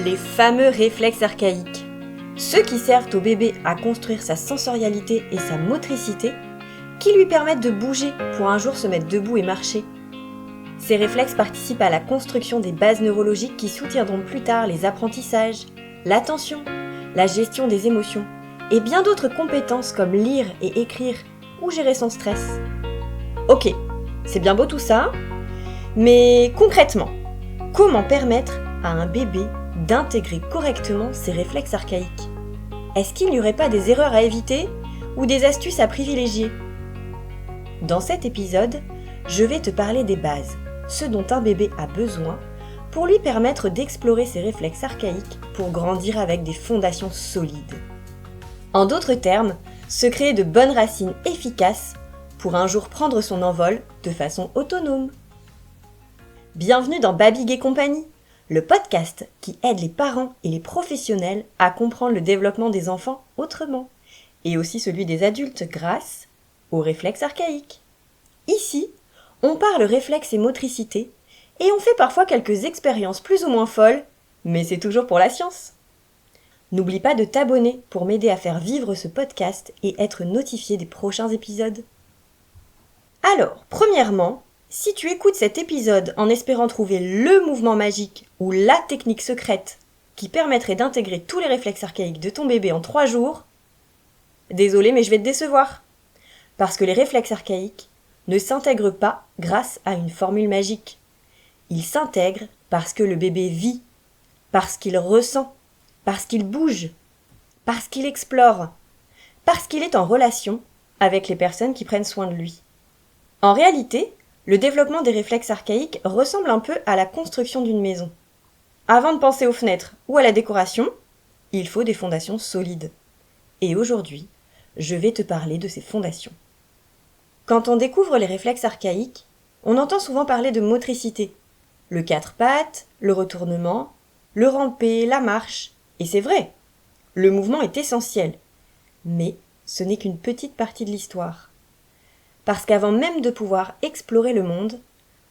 Les fameux réflexes archaïques. Ceux qui servent au bébé à construire sa sensorialité et sa motricité, qui lui permettent de bouger pour un jour se mettre debout et marcher. Ces réflexes participent à la construction des bases neurologiques qui soutiendront plus tard les apprentissages, l'attention, la gestion des émotions et bien d'autres compétences comme lire et écrire ou gérer son stress. Ok, c'est bien beau tout ça, mais concrètement, comment permettre à un bébé d'intégrer correctement ces réflexes archaïques? Est-ce qu'il n'y aurait pas des erreurs à éviter ou des astuces à privilégier? Dans cet épisode, je vais te parler des bases, ce dont un bébé a besoin pour lui permettre d'explorer ses réflexes archaïques pour grandir avec des fondations solides. En d'autres termes, se créer de bonnes racines efficaces pour un jour prendre son envol de façon autonome. Bienvenue dans Babigue et compagnie, le podcast qui aide les parents et les professionnels à comprendre le développement des enfants autrement, et aussi celui des adultes grâce aux réflexes archaïques. Ici, on parle réflexes et motricité, et on fait parfois quelques expériences plus ou moins folles, mais c'est toujours pour la science. N'oublie pas de t'abonner pour m'aider à faire vivre ce podcast et être notifié des prochains épisodes. Alors, premièrement, si tu écoutes cet épisode en espérant trouver le mouvement magique ou la technique secrète qui permettrait d'intégrer tous les réflexes archaïques de ton bébé en 3 jours, désolé mais je vais te décevoir. Parce que les réflexes archaïques ne s'intègrent pas grâce à une formule magique. Ils s'intègrent parce que le bébé vit, parce qu'il ressent, parce qu'il bouge, parce qu'il explore, parce qu'il est en relation avec les personnes qui prennent soin de lui. En réalité, le développement des réflexes archaïques ressemble un peu à la construction d'une maison. Avant de penser aux fenêtres ou à la décoration, il faut des fondations solides. Et aujourd'hui, je vais te parler de ces fondations. Quand on découvre les réflexes archaïques, on entend souvent parler de motricité. Le 4 pattes, le retournement, le ramper, la marche. Et c'est vrai, le mouvement est essentiel. Mais ce n'est qu'une petite partie de l'histoire. Parce qu'avant même de pouvoir explorer le monde,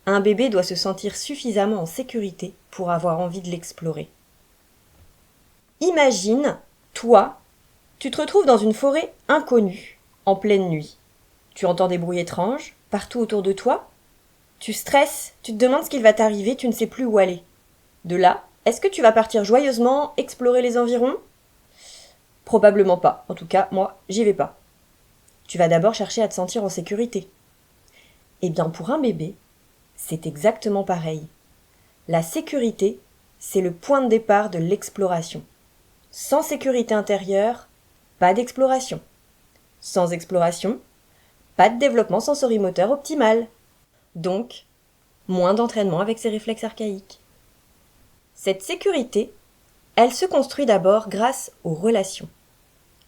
un bébé doit se sentir suffisamment en sécurité pour avoir envie de l'explorer. Imagine, toi, tu te retrouves dans une forêt inconnue, en pleine nuit. Tu entends des bruits étranges, partout autour de toi. Tu stresses, tu te demandes ce qu'il va t'arriver, tu ne sais plus où aller. De là, est-ce que tu vas partir joyeusement explorer les environs ? Probablement pas, en tout cas, moi, j'y vais pas. Tu vas d'abord chercher à te sentir en sécurité. Eh bien, pour un bébé, c'est exactement pareil. La sécurité, c'est le point de départ de l'exploration. Sans sécurité intérieure, pas d'exploration. Sans exploration, pas de développement sensorimoteur optimal. Donc, moins d'entraînement avec ces réflexes archaïques. Cette sécurité, elle se construit d'abord grâce aux relations.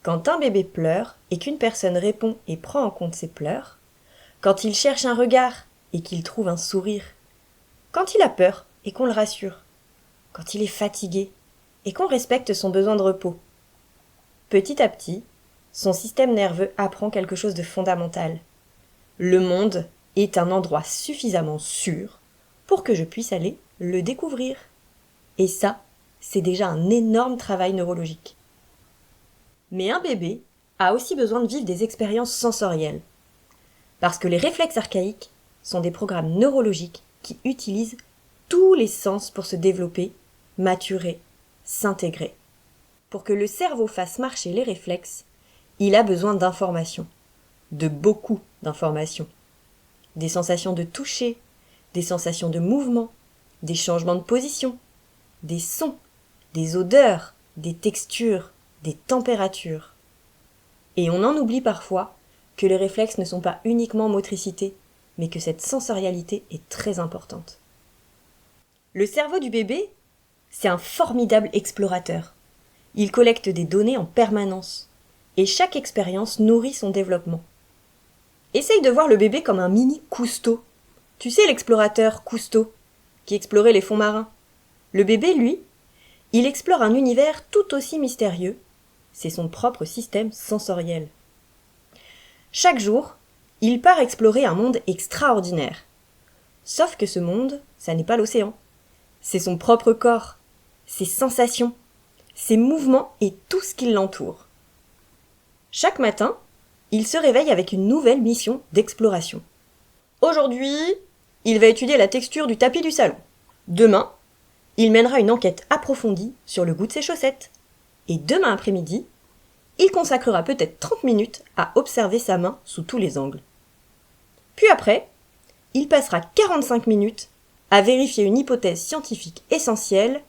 Quand un bébé pleure et qu'une personne répond et prend en compte ses pleurs, quand il cherche un regard et qu'il trouve un sourire, quand il a peur et qu'on le rassure, quand il est fatigué et qu'on respecte son besoin de repos. Petit à petit, son système nerveux apprend quelque chose de fondamental. Le monde est un endroit suffisamment sûr pour que je puisse aller le découvrir. Et ça, c'est déjà un énorme travail neurologique. Mais un bébé a aussi besoin de vivre des expériences sensorielles. Parce que les réflexes archaïques sont des programmes neurologiques qui utilisent tous les sens pour se développer, maturer, s'intégrer. Pour que le cerveau fasse marcher les réflexes, il a besoin d'informations. De beaucoup d'informations. Des sensations de toucher, des sensations de mouvement, des changements de position, des sons, des odeurs, des textures, des températures. Et on en oublie parfois que les réflexes ne sont pas uniquement motricité, mais que cette sensorialité est très importante. Le cerveau du bébé, c'est un formidable explorateur. Il collecte des données en permanence, et chaque expérience nourrit son développement. Essaye de voir le bébé comme un mini Cousteau. Tu sais l'explorateur Cousteau, qui explorait les fonds marins. Le bébé, lui, il explore un univers tout aussi mystérieux. C'est son propre système sensoriel. Chaque jour, il part explorer un monde extraordinaire. Sauf que ce monde, ça n'est pas l'océan. C'est son propre corps. ses sensations, ses mouvements et tout ce qui l'entoure. Chaque matin, il se réveille avec une nouvelle mission d'exploration. Aujourd'hui, il va étudier la texture du tapis du salon. Demain, il mènera une enquête approfondie sur le goût de ses chaussettes. Et demain après-midi, il consacrera peut-être 30 minutes à observer sa main sous tous les angles. Puis après, il passera 45 minutes à vérifier une hypothèse scientifique essentielle.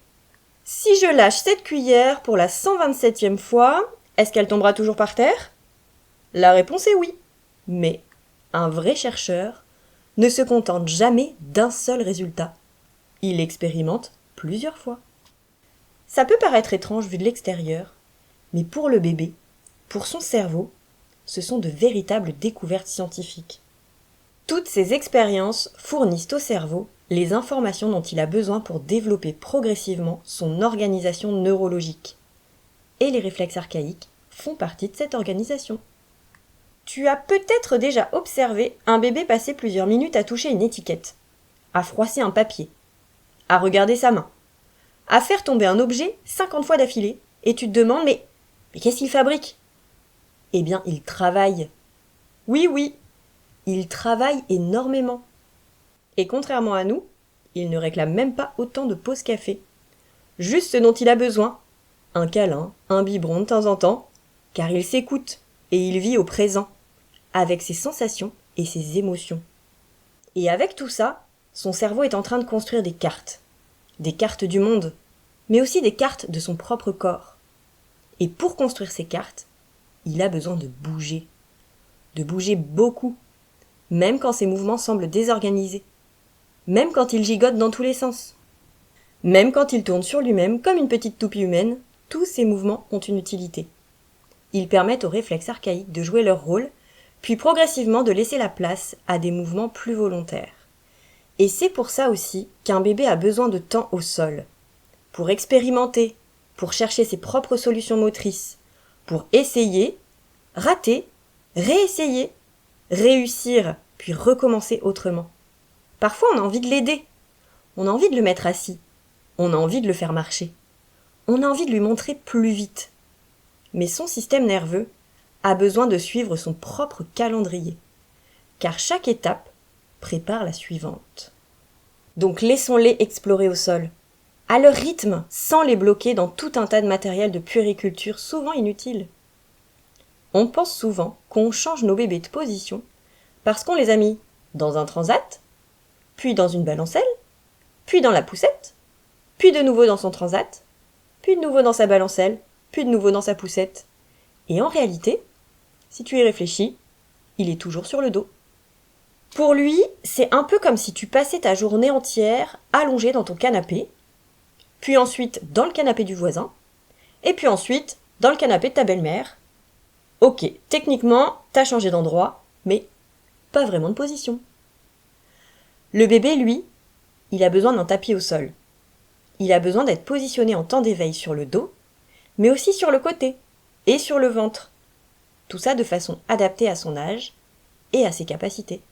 Si je lâche cette cuillère pour la 127e fois, est-ce qu'elle tombera toujours par terre ? La réponse est oui. Mais un vrai chercheur ne se contente jamais d'un seul résultat. Il expérimente plusieurs fois. Ça peut paraître étrange vu de l'extérieur, mais pour le bébé, pour son cerveau, ce sont de véritables découvertes scientifiques. Toutes ces expériences fournissent au cerveau les informations dont il a besoin pour développer progressivement son organisation neurologique. Et les réflexes archaïques font partie de cette organisation. Tu as peut-être déjà observé un bébé passer plusieurs minutes à toucher une étiquette, à froisser un papier, à regarder sa main, à faire tomber un objet 50 fois d'affilée, et tu te demandes mais qu'est-ce qu'il fabrique ? Eh bien, il travaille. Oui, il travaille énormément. Et contrairement à nous, il ne réclame même pas autant de pauses café. Juste ce dont il a besoin, un câlin, un biberon de temps en temps, car il s'écoute et il vit au présent, avec ses sensations et ses émotions. Et avec tout ça, son cerveau est en train de construire des cartes du monde, mais aussi des cartes de son propre corps. Et pour construire ces cartes, il a besoin de bouger beaucoup, même quand ses mouvements semblent désorganisés, même quand il gigote dans tous les sens, même quand il tourne sur lui-même comme une petite toupie humaine, tous ces mouvements ont une utilité. Ils permettent aux réflexes archaïques de jouer leur rôle, puis progressivement de laisser la place à des mouvements plus volontaires. Et c'est pour ça aussi qu'un bébé a besoin de temps au sol, pour expérimenter, pour chercher ses propres solutions motrices, pour essayer, rater, réessayer, réussir, puis recommencer autrement. Parfois on a envie de l'aider, on a envie de le mettre assis, on a envie de le faire marcher, on a envie de lui montrer plus vite. Mais son système nerveux a besoin de suivre son propre calendrier, car chaque étape prépare la suivante. Donc laissons-les explorer au sol, à leur rythme, sans les bloquer dans tout un tas de matériel de puériculture souvent inutile. On pense souvent qu'on change nos bébés de position parce qu'on les a mis dans un transat, puis dans une balancelle, puis dans la poussette, puis de nouveau dans son transat, puis de nouveau dans sa balancelle, puis de nouveau dans sa poussette. Et en réalité, si tu y réfléchis, il est toujours sur le dos. Pour lui, c'est un peu comme si tu passais ta journée entière allongée dans ton canapé, puis ensuite dans le canapé du voisin, et puis ensuite dans le canapé de ta belle-mère. Ok, techniquement, t'as changé d'endroit, mais pas vraiment de position. Le bébé, lui, il a besoin d'un tapis au sol. Il a besoin d'être positionné en temps d'éveil sur le dos, mais aussi sur le côté et sur le ventre. Tout ça de façon adaptée à son âge et à ses capacités.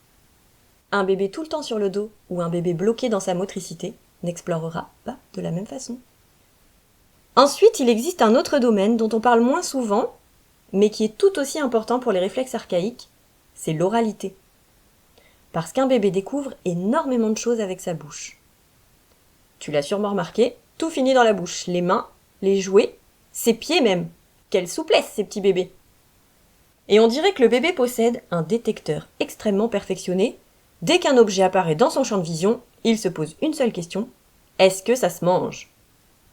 Un bébé tout le temps sur le dos ou un bébé bloqué dans sa motricité n'explorera pas de la même façon. Ensuite, il existe un autre domaine dont on parle moins souvent, mais qui est tout aussi important pour les réflexes archaïques, c'est l'oralité. Parce qu'un bébé découvre énormément de choses avec sa bouche. Tu l'as sûrement remarqué, tout finit dans la bouche, les mains, les jouets, ses pieds même. Quelle souplesse ces petits bébés! Et on dirait que le bébé possède un détecteur extrêmement perfectionné. Dès qu'un objet apparaît dans son champ de vision, il se pose une seule question, est-ce que ça se mange?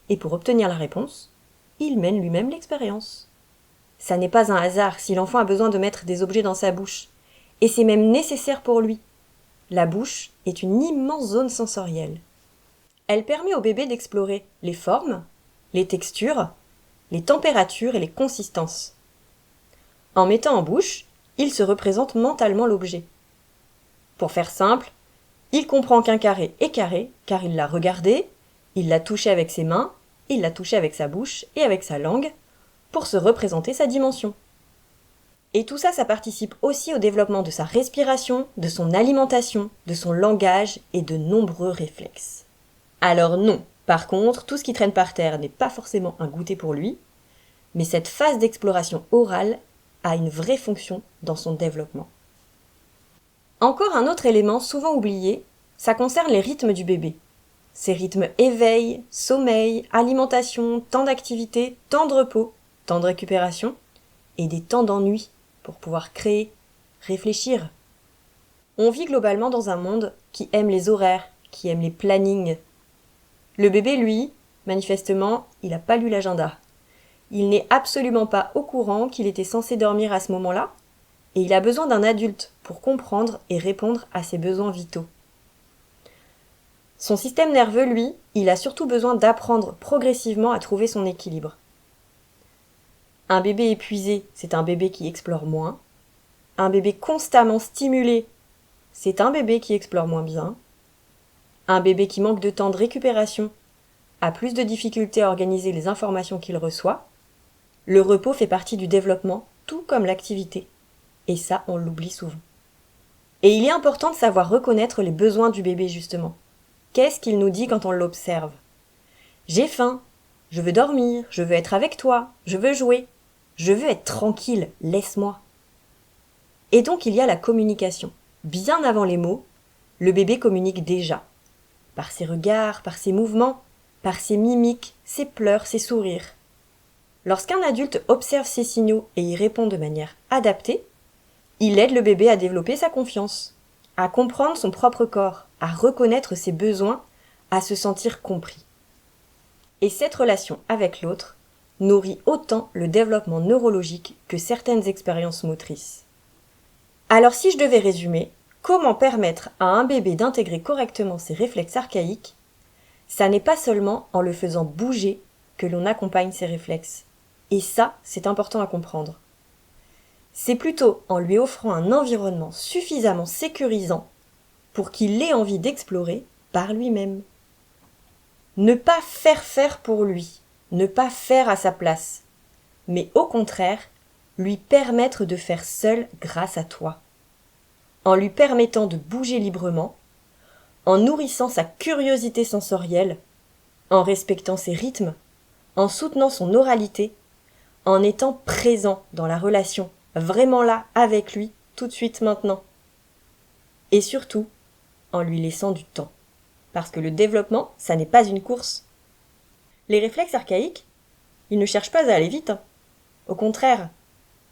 Et pour obtenir la réponse, il mène lui-même l'expérience. Ça n'est pas un hasard si l'enfant a besoin de mettre des objets dans sa bouche, et c'est même nécessaire pour lui. La bouche est une immense zone sensorielle. Elle permet au bébé d'explorer les formes, les textures, les températures et les consistances. En mettant en bouche, il se représente mentalement l'objet. Pour faire simple, il comprend qu'un carré est carré car il l'a regardé, il l'a touché avec ses mains, il l'a touché avec sa bouche et avec sa langue pour se représenter sa dimension. Et tout ça, ça participe aussi au développement de sa respiration, de son alimentation, de son langage et de nombreux réflexes. Alors non, Par contre, tout ce qui traîne par terre n'est pas forcément un goûter pour lui, mais cette phase d'exploration orale a une vraie fonction dans son développement. Encore un autre élément souvent oublié, ça concerne les rythmes du bébé. Ces rythmes éveil, sommeil, alimentation, temps d'activité, temps de repos, temps de récupération et des temps d'ennui pour pouvoir créer, réfléchir. On vit globalement dans un monde qui aime les horaires, qui aime les plannings. Le bébé, lui, manifestement, il n'a pas lu l'agenda. Il n'est absolument pas au courant qu'il était censé dormir à ce moment-là, et il a besoin d'un adulte pour comprendre et répondre à ses besoins vitaux. Son système nerveux, lui, il a surtout besoin d'apprendre progressivement à trouver son équilibre. Un bébé épuisé, c'est un bébé qui explore moins. Un bébé constamment stimulé, c'est un bébé qui explore moins bien. Un bébé qui manque de temps de récupération a plus de difficultés à organiser les informations qu'il reçoit. Le repos fait partie du développement, tout comme l'activité. Et ça, on l'oublie souvent. Et il est important de savoir reconnaître les besoins du bébé, justement. Qu'est-ce qu'il nous dit quand on l'observe ? J'ai faim, je veux dormir, je veux être avec toi, je veux jouer, je veux être tranquille, laisse-moi. Et donc il y a la communication. Bien avant les mots, le bébé communique déjà. Par ses regards, par ses mouvements, par ses mimiques, ses pleurs, ses sourires. Lorsqu'un adulte observe ces signaux et y répond de manière adaptée, il aide le bébé à développer sa confiance, à comprendre son propre corps, à reconnaître ses besoins, à se sentir compris. Et cette relation avec l'autre nourrit autant le développement neurologique que certaines expériences motrices. Alors si je devais résumer, comment permettre à un bébé d'intégrer correctement ses réflexes archaïques ? Ça n'est pas seulement en le faisant bouger que l'on accompagne ses réflexes. Et ça, c'est important à comprendre. C'est plutôt en lui offrant un environnement suffisamment sécurisant pour qu'il ait envie d'explorer par lui-même. Ne pas faire pour lui, ne pas faire à sa place, mais au contraire, lui permettre de faire seul grâce à toi. En lui permettant de bouger librement, en nourrissant sa curiosité sensorielle, en respectant ses rythmes, en soutenant son oralité, en étant présent dans la relation, vraiment là, avec lui, tout de suite maintenant. Et surtout, en lui laissant du temps. Parce que le développement, ça n'est pas une course. Les réflexes archaïques, ils ne cherchent pas à aller vite. Au contraire,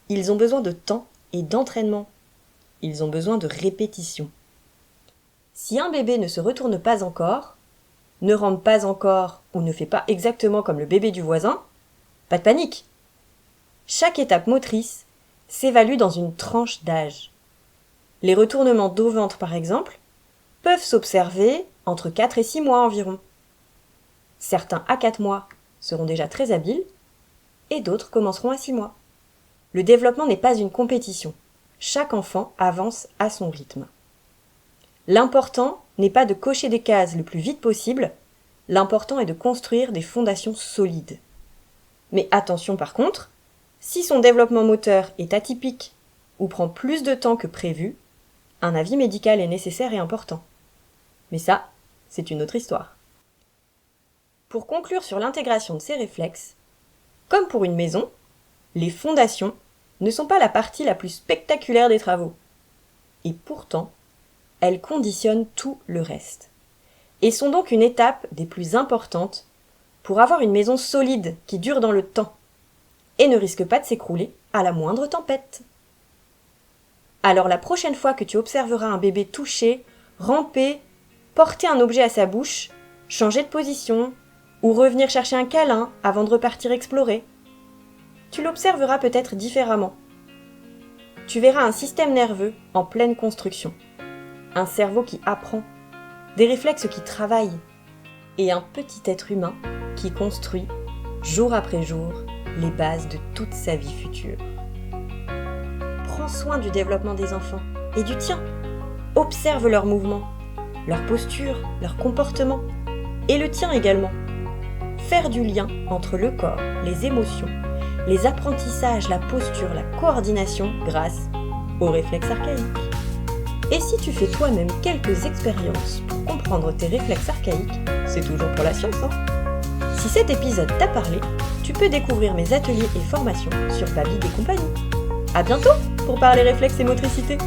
ils ont besoin de temps et d'entraînement. Ils ont besoin de répétition. Si un bébé ne se retourne pas encore, ne rampe pas encore ou ne fait pas exactement comme le bébé du voisin, pas de panique. Chaque étape motrice s'évalue dans une tranche d'âge. Les retournements dos-ventre, par exemple, peuvent s'observer entre 4 et 6 mois environ. Certains à 4 mois seront déjà très habiles et d'autres commenceront à 6 mois. Le développement n'est pas une compétition. Chaque enfant avance à son rythme. L'important n'est pas de cocher des cases le plus vite possible, l'important est de construire des fondations solides. Mais attention par contre, si son développement moteur est atypique ou prend plus de temps que prévu, un avis médical est nécessaire et important. Mais ça, c'est une autre histoire. Pour conclure sur l'intégration de ces réflexes, comme pour une maison, les fondations ne sont pas la partie la plus spectaculaire des travaux. Et pourtant, elles conditionnent tout le reste. Et sont donc une étape des plus importantes pour avoir une maison solide qui dure dans le temps et ne risque pas de s'écrouler à la moindre tempête. Alors la prochaine fois que tu observeras un bébé toucher, ramper, porter un objet à sa bouche, changer de position ou revenir chercher un câlin avant de repartir explorer, tu l'observeras peut-être différemment. Tu verras un système nerveux en pleine construction, un cerveau qui apprend, des réflexes qui travaillent et un petit être humain qui construit, jour après jour, les bases de toute sa vie future. Prends soin du développement des enfants et du tien. Observe leurs mouvements, leur posture, leur comportement et le tien également. Faire du lien entre le corps, les émotions, les apprentissages, la posture, la coordination grâce aux réflexes archaïques. Et si tu fais toi-même quelques expériences pour comprendre tes réflexes archaïques, c'est toujours pour la science, hein. Si cet épisode t'a parlé, tu peux découvrir mes ateliers et formations sur Baby et compagnie. À bientôt pour parler réflexes et motricité.